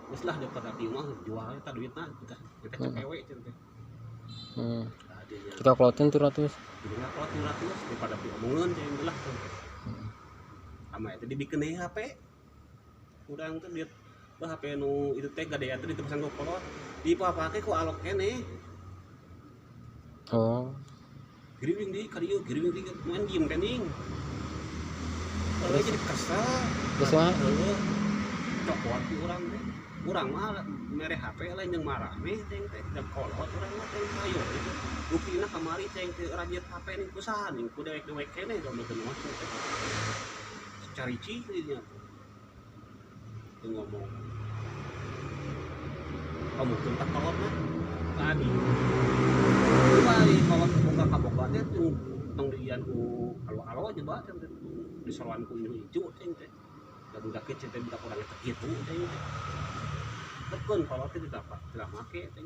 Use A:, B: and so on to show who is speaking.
A: Terus lah daripada di rumah jual kita duitnya kita cewek gitu.
B: Kita kloten 200.
A: Jadinya kalau 200 daripada diomongan yang belah tuh. Sama itu dibikin HP. Kurang tuh dia HP nu itu teh gede atuh diterusan ku kolot. Di papake ku alok kene.
B: Oh.
A: Giriwing di kadieu giriwing di main diem kening. Kalau jadi kesel.
B: Terus mah
A: Cokot di urang teh. Urang mah mere HP lain yang marah nih teh teh kolot urang mah teh ayo itu. Buktina kamari teh rajit HP nih kusaha nih ku dewek-dewek kene goblok mah teh. Cari cirinya. Itu ngomong. Kamu tuh tak kolot mah. Tadi. Kembali kolot buka kabokatnya tuh tong dian ku alo-alo aja ba teh diseruan ku hijau teh. Dan udah kecil teh budak urang teh kitu teh. Tekun kolot teh tidak make teh.